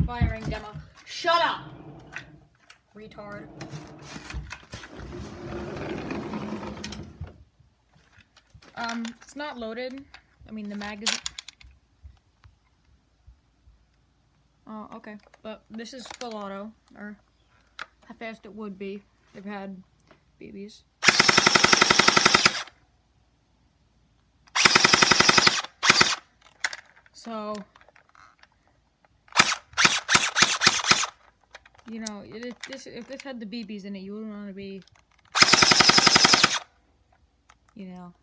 firing demo. Shut up! Retard. It's not loaded. I mean, the mag isn't. Oh, okay. But this is full auto, or how fast it would be if it had BBs. So, you know, if this had the BBs in it, you wouldn't want to be, you know,